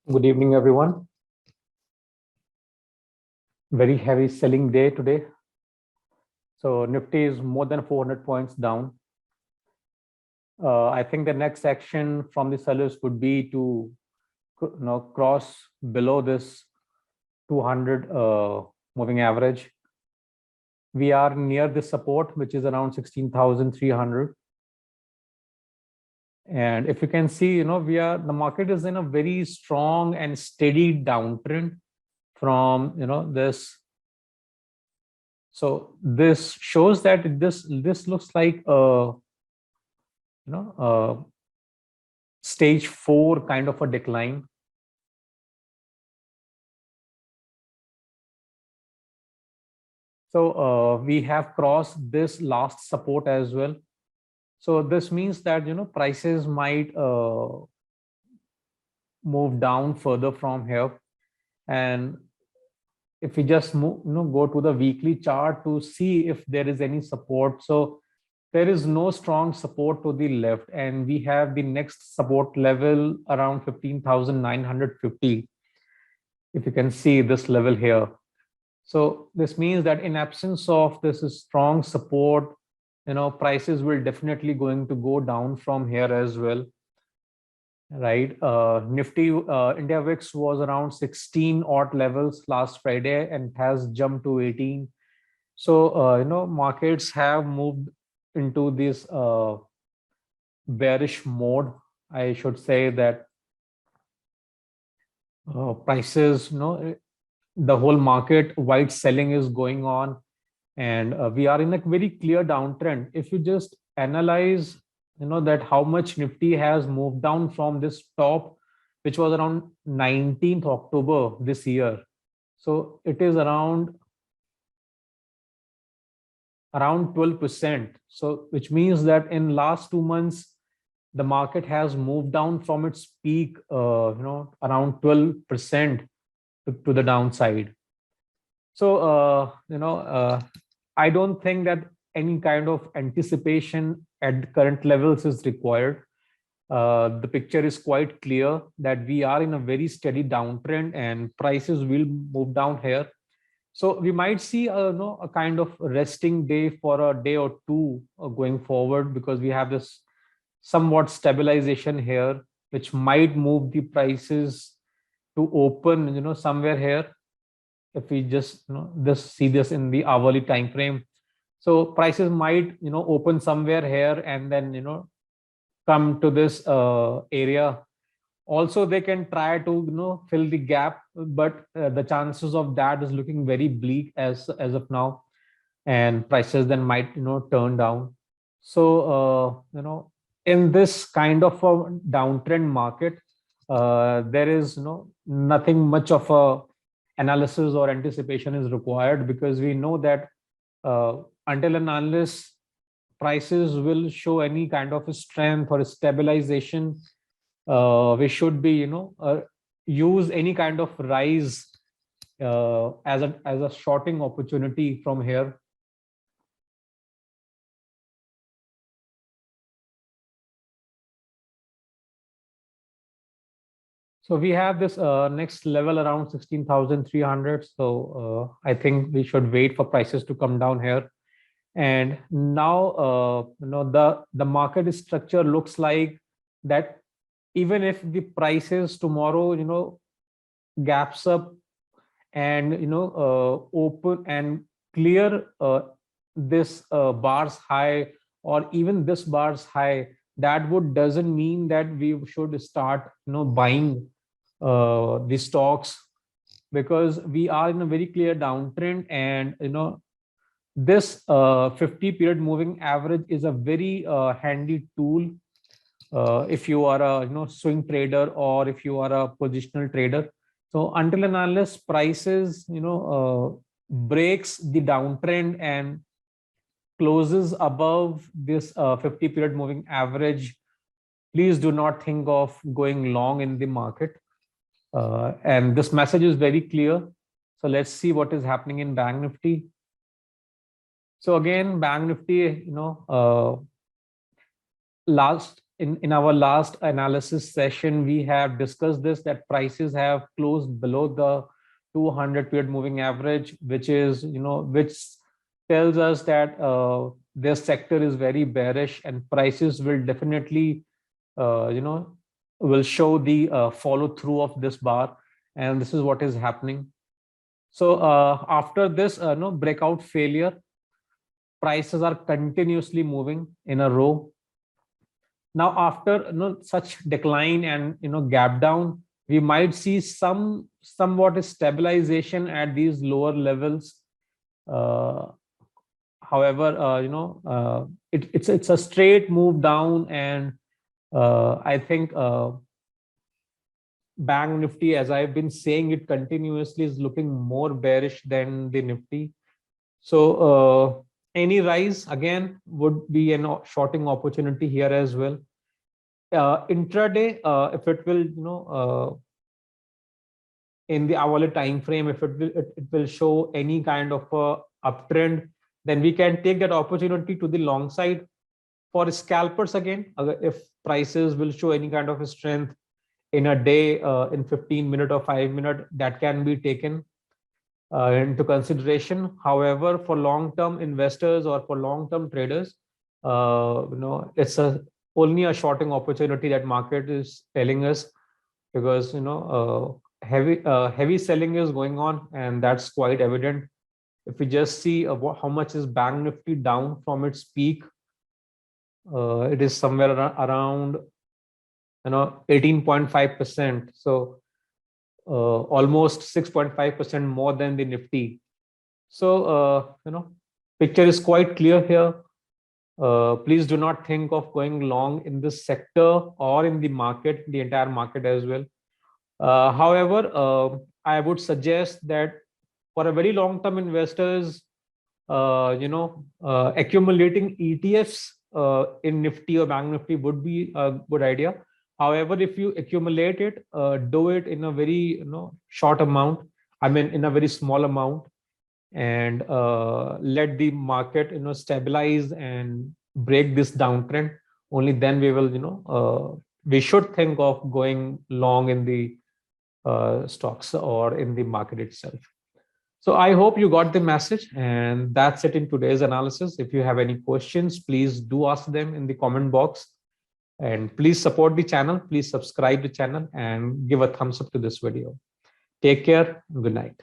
Good evening, everyone. Very heavy selling day today. So Nifty is more than 400 points down. I think the next action from the sellers would be to cross below this 200 moving average. We are near the support, which is around 16,300. And if you can see, the market is in a very strong and steady downtrend from this. So this shows that this looks like a stage 4 kind of a decline. So we have crossed this last support as well. So this means that prices might move down further from here. And if we just move, go to the weekly chart to see if there is any support. So there is no strong support to the left, and we have the next support level around 15,950. If you can see this level here. So this means that in absence of this strong support, prices will definitely going to go down from here as well. Right. Nifty India VIX was around 16 odd levels last Friday and has jumped to 18. So markets have moved into this bearish mode. I should say that prices, the whole market wide selling is going on, and we are in a very clear downtrend. If you just analyze that how much Nifty has moved down from this top, which was around 19th October this year. So it is around 12%. So which means that in last 2 months the market has moved down from its peak around 12% to the downside. So I don't think that any kind of anticipation at current levels is required. The picture is quite clear that we are in a very steady downtrend and prices will move down here. So we might see a kind of resting day for a day or two going forward, because we have this somewhat stabilization here, which might move the prices to open somewhere here. If we just just see this in the hourly time frame, so prices might open somewhere here and then come to this area. Also they can try to fill the gap, but the chances of that is looking very bleak as of now, and prices then might turn down. So in this kind of a downtrend market, there is nothing much of a analysis or anticipation is required, because we know that until and unless prices will show any kind of a strength or a stabilization, we should be use any kind of rise as a shorting opportunity from here. So we have this next level around 16,300. So I think we should wait for prices to come down here. And now the market structure looks like that even if the prices tomorrow gaps up and open and clear this bars high, or even this bars high, that would doesn't mean that we should start buying the stocks, because we are in a very clear downtrend. And this 50 period moving average is a very handy tool if you are a swing trader, or if you are a positional trader. So until and unless prices breaks the downtrend and closes above this 50 period moving average, please do not think of going long in the market. And this message is very clear. So let's see what is happening in Bank Nifty. So again, Bank Nifty, last in our last analysis session, we have discussed this, that prices have closed below the 200 period moving average, which is, which tells us that this sector is very bearish and prices will definitely, will show the follow through of this bar. And this is what is happening. So after this breakout failure, prices are continuously moving in a row. Now, after such decline and gap down, we might see somewhat stabilization at these lower levels. However, it's a straight move down, and I think Bank Nifty, as I've been saying it continuously, is looking more bearish than the Nifty. So any rise again would be a shorting opportunity here as well. Intraday, if it will, in the hourly time frame, if it will show any kind of uptrend, then we can take that opportunity to the long side. For scalpers again, if prices will show any kind of a strength in a day, in 15-minute or 5-minute, that can be taken into consideration. However, for long-term investors or for long-term traders, it's only a shorting opportunity that market is telling us, because heavy selling is going on, and that's quite evident. If we just see how much is Bank Nifty down from its peak, it is somewhere around 18.5%. So almost 6.5% more than the Nifty. So picture is quite clear here. Please do not think of going long in this sector or in the market, the entire market as well. However, I would suggest that for a very long-term investors, accumulating ETFs in Nifty or Bank Nifty would be a good idea. However, if you accumulate it, do it in a very short amount. I mean, in a very small amount, and let the market stabilize and break this downtrend. Only then we will we should think of going long in the stocks or in the market itself. So I hope you got the message, and that's it in today's analysis. If you have any questions, please do ask them in the comment box, and please support the channel. Please subscribe the channel and give a thumbs up to this video. Take care. Good night.